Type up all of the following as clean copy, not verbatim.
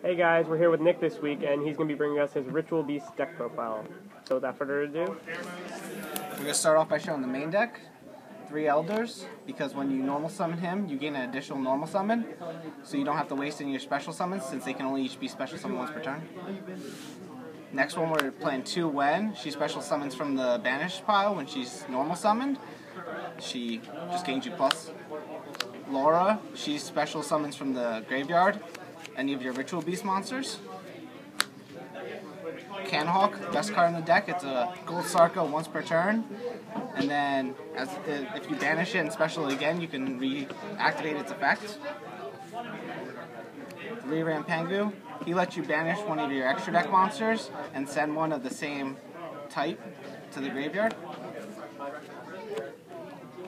Hey guys, we're here with Nick this week, and he's going to be bringing us his Ritual Beast deck profile. So without further ado, we're going to start off by showing the main deck. 3 Elders, because when you normal summon him, you gain an additional normal summon, so you don't have to waste any of your special summons, since they can only each be special summoned once per turn. Next one, we're playing 2 Wen. She special summons from the banished pile when she's normal summoned. She just gains you plus. Laura, she special summons from the graveyard any of your Ritual Beast monsters. Canhawk, best card in the deck. It's a Gold Sarko once per turn, and then if you banish it and special it again, you can reactivate its effect. 3 Rampengu, he lets you banish one of your extra deck monsters and send one of the same type to the graveyard.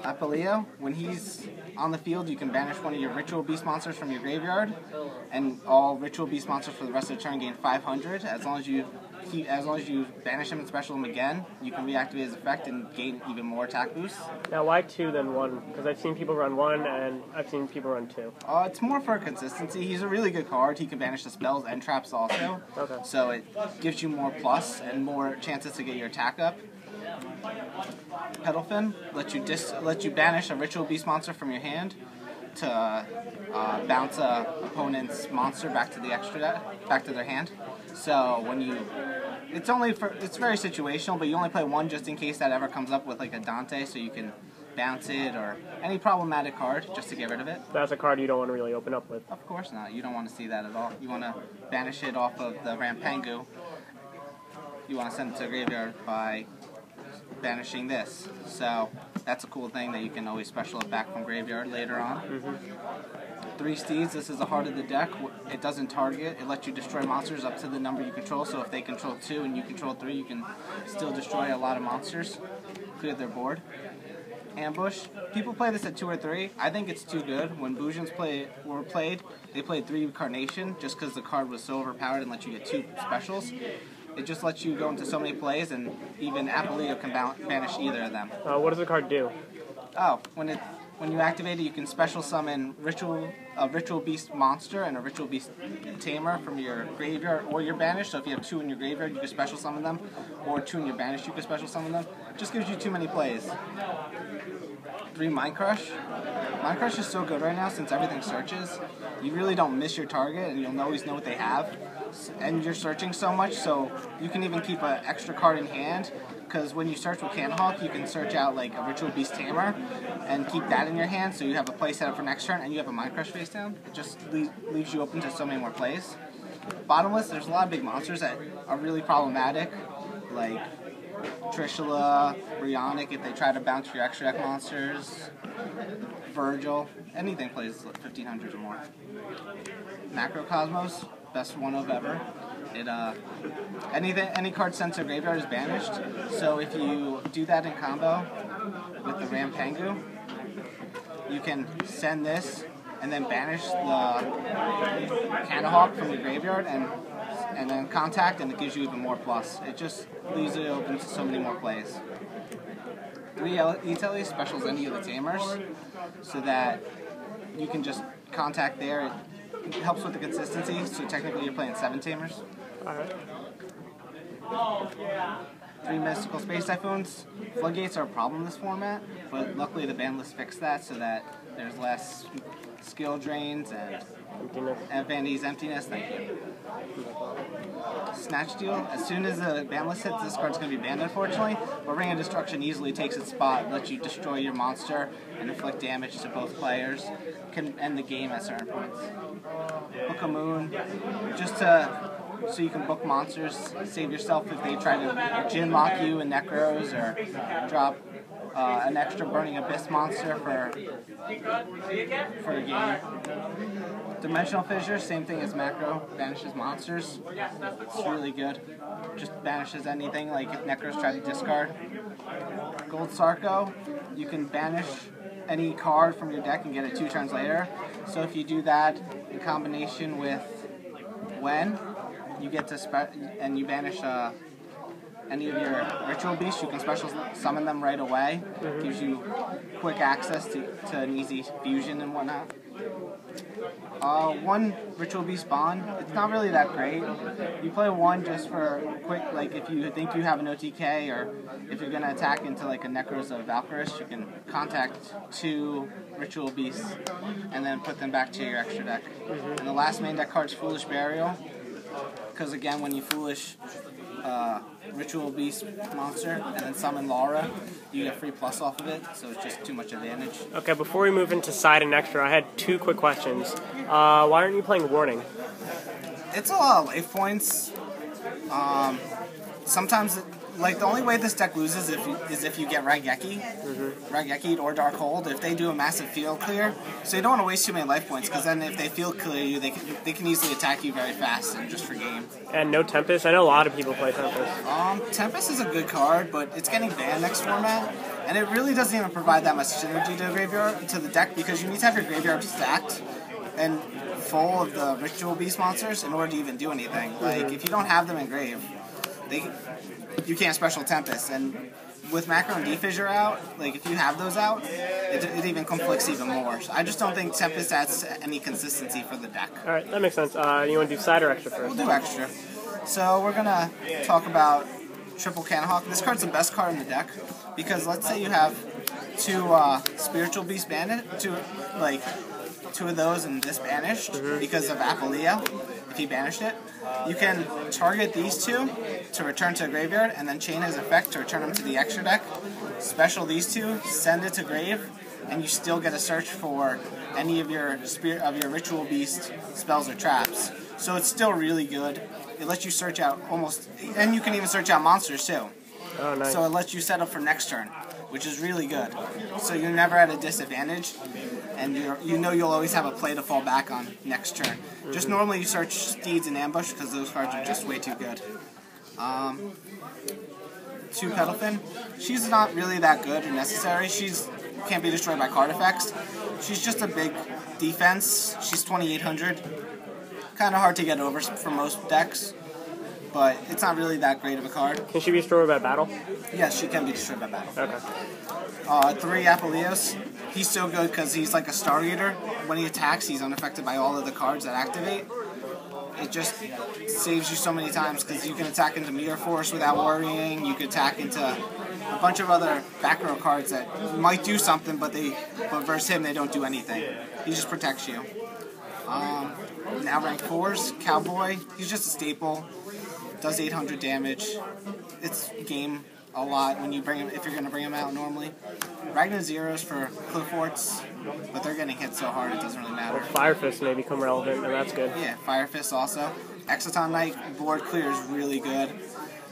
Apoleo, when he's on the field, you can banish one of your Ritual Beast monsters from your graveyard, and all Ritual Beast monsters for the rest of the turn gain 500. As long as you banish him and special him again, you can reactivate his effect and gain even more attack boosts. Now why 2 than 1? Because I've seen people run 1 and I've seen people run 2. It's more for consistency. He's a really good card. He can banish the spells and traps also. Okay. So it gives you more plus and more chances to get your attack up. Petalfin let you banish a Ritual Beast monster from your hand to bounce a opponent's monster back to their hand. So when it's very situational, but you only play 1 just in case that ever comes up with like a Dante, so you can bounce it or any problematic card just to get rid of it. That's a card you don't want to really open up with. Of course not. You don't want to see that at all. You want to banish it off of the Rampengu. You want to send it to the graveyard by banishing this. So that's a cool thing that you can always special it back from graveyard later on. 3 Steeds, this is the heart of the deck. It doesn't target. It lets you destroy monsters up to the number you control. So if they control 2 and you control 3, you can still destroy a lot of monsters, clear their board. Ambush. People play this at 2 or 3. I think it's too good. When Bujins were played, they played 3 Carnation just because the card was so overpowered and let you get 2 specials. It just lets you go into so many plays, and even Apoleo can banish either of them. What does the card do? Oh, when you activate it, you can special summon a Ritual Beast monster and a Ritual Beast tamer from your graveyard or your banish. So if you have 2 in your graveyard, you can special summon them, or 2 in your banish, you can special summon them. It just gives you too many plays. 3 Mind Crush. Mind Crush is so good right now since everything searches. You really don't miss your target, and you'll always know what they have. And you're searching so much, so you can even keep an extra card in hand, because when you search with Canhawk, you can search out like a Ritual Beast Tamer and keep that in your hand, so you have a play set up for next turn, and you have a Mind Crush face down. It just leaves you open to so many more plays. Bottomless, there's a lot of big monsters that are really problematic, like Trishula, Brionic if they try to bounce your extra deck monsters, Virgil, anything plays 1500 or more. Macrocosmos, best one of ever. Any card sent to graveyard is banished. So if you do that in combo with the Rampengu, you can send this and then banish the Canahawk from your graveyard and then contact, and it gives you even more plus. It just leaves it open to so many more plays. 3 E-Tele specials any of the tamers, so that you can just contact there. It helps with the consistency, so technically you're playing 7 tamers. Alright. 3 Mystical Space Typhoons. Floodgates are a problem in this format, but luckily the ban list fixed that so that there's less skill drains and Vandy's emptiness. Thank you. Snatch Steal. As soon as the ban list hits, this card's going to be banned, unfortunately. But Ring of Destruction easily takes its spot, lets you destroy your monster and inflict damage to both players. Can end the game at certain points. Book of Moon, just so you can book monsters, save yourself if they try to Jin lock you in Necros, or drop an extra Burning Abyss monster for a game. Dimensional Fissure, same thing as Macro, banishes monsters. It's really good. Just banishes anything, like if Necros try to discard. Gold Sarko, you can banish any card from your deck and get it 2 turns later. So if you do that in combination with Wen, you get to and you banish any of your Ritual Beasts, you can special summon them right away. Gives you quick access to an easy fusion and whatnot. One Ritual Beast Bond. It's not really that great. You play one just for quick, like if you think you have an OTK or if you're going to attack into like a Necros of Valkyris, you can contact 2 Ritual Beasts and then put them back to your extra deck. And the last main deck card's Foolish Burial, because again, when you Foolish Ritual Beast monster and then summon Laura, you get free plus off of it, so it's just too much advantage. Okay, before we move into side and extra, I had 2 quick questions. Why aren't you playing Warning? It's a lot of life points. Sometimes, like, the only way this deck loses is if you get Raigeki, Raigeki or Darkhold, if they do a massive field clear. So you don't want to waste too many life points, because then if they field clear you, they can easily attack you very fast and just for game. And no Tempest? I know a lot of people play Tempest. Tempest is a good card, but it's getting banned next format, and it really doesn't even provide that much synergy to the deck, because you need to have your graveyard stacked and full of the Ritual Beast monsters in order to even do anything. Like, if you don't have them in grave, you can't special Tempest, and with Macro and Defissure out, like if you have those out, it even conflicts even more. So I just don't think Tempest adds any consistency for the deck. Alright, that makes sense. You want to do side or extra first? We'll do extra. So we're gonna talk about Triple Cannonhawk. This card's the best card in the deck, because let's say you have 2 Spiritual Beast Bandit, 2 of those and this banished because of Apoleo, if he banished it. You can target these 2 to return to a graveyard, and then chain his effect to return them to the extra deck. Special these 2, send it to grave, and you still get a search for any of your Ritual Beast spells or traps. So it's still really good. It lets you search out and you can even search out monsters too. Oh, nice. So it lets you set up for next turn, which is really good. So you're never at a disadvantage, and you know you'll always have a play to fall back on next turn. Just normally you search Steeds and Ambush, because those cards are just way too good. 2 Petalfin. She's not really that good or necessary. She's can't be destroyed by card effects. She's just a big defense. She's 2,800. Kind of hard to get over for most decks, but it's not really that great of a card. Can she be destroyed by battle? Yes, she can be destroyed by battle. Okay. 3 Apoleos. He's so good because he's like a Stargater. When he attacks, he's unaffected by all of the cards that activate. It just saves you so many times, because you can attack into Meteor Force without worrying. You can attack into a bunch of other back row cards that might do something, but versus him they don't do anything. He just protects you. Now rank 4s, Cowboy. He's just a staple. Does 800 damage. It's game a lot when you bring him, if you're going to bring him out normally. Ragnar Zeros for Clifforts, but they're getting hit so hard it doesn't really matter. Well, Fire Fist may become relevant, and that's good. Yeah, Fire Fist also. Exciton Knight, board clear is really good.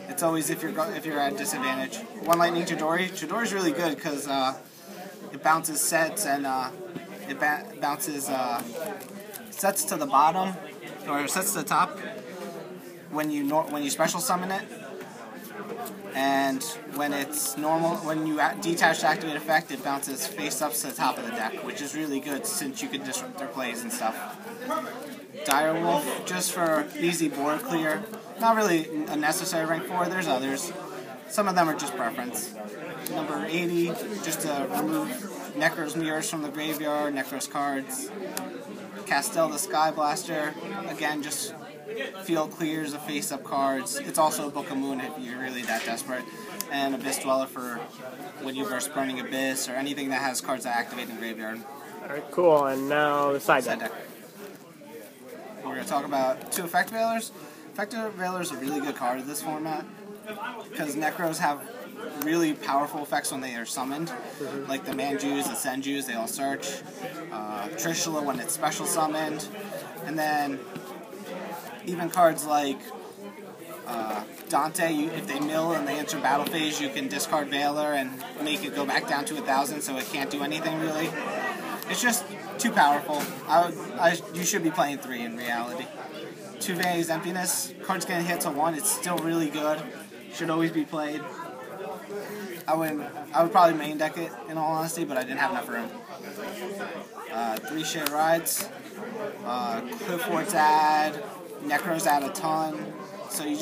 It's always if you're at disadvantage. 1 Lightning Chidori. Chidori's really good because it bounces sets, and it bounces sets to the bottom, or sets to the top when you special summon it. And when it's normal, when you detach activate effect, it bounces face up to the top of the deck, which is really good since you can disrupt their plays and stuff. Direwolf, just for easy board clear. Not really a necessary rank 4, there's others. Some of them are just preference. Number 80, just to remove Necros Mirrors from the graveyard, Necros cards. Castel the Sky Blaster, again, just field clears of face-up cards. It's also a Book of Moon if you're really that desperate. And Abyss Dweller for when you burst Burning Abyss, or anything that has cards that activate in the graveyard. Alright, cool. And now the side deck. We're going to talk about 2 Effect Veilers. Effect Veiler is a really good card in this format, because Necros have really powerful effects when they are summoned. Like the Manjus, the Senjus, they all search. Trishula when it's special summoned. And then even cards like Dante, if they mill and they enter battle phase, you can discard Veiler and make it go back down to 1,000, so it can't do anything really. It's just too powerful. You should be playing 3 in reality. 2 Vanity's Emptiness. Card's getting hit to 1. It's still really good. Should always be played. I would probably main deck it in all honesty, but I didn't have enough room. 3 Share Rides. Clifforts add. Necros add a ton. So you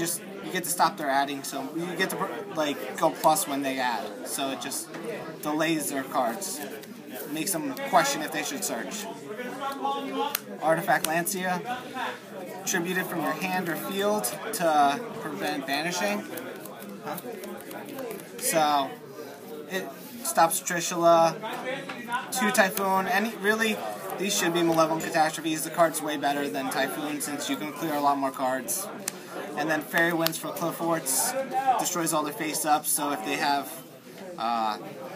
get to stop their adding. So you get to go plus when they add. So it just delays their cards. Makes them question if they should search. Artifact Lancia, tribute it from your hand or field to prevent banishing. So it stops Trishula, 2 Typhoon, really these should be Malevolent Catastrophes. The card's way better than Typhoon since you can clear a lot more cards. And then Fairy Winds for Clifforts, destroys all their face-ups, so if they have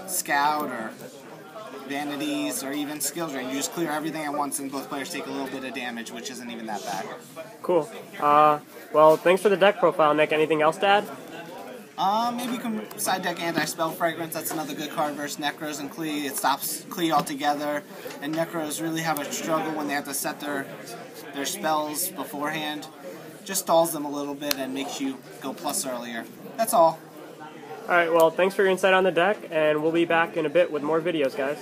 Scout or Vanities or even Skill Drain, you just clear everything at once and both players take a little bit of damage, which isn't even that bad. Cool. Well, thanks for the deck profile, Nick. Anything else to add? Maybe you can side deck Anti-Spell Fragrance. That's another good card versus Necros and Klee. It stops Klee altogether, and Necros really have a struggle when they have to set their spells beforehand. Just stalls them a little bit and makes you go plus earlier. That's all. Alright, well, thanks for your insight on the deck, and we'll be back in a bit with more videos, guys.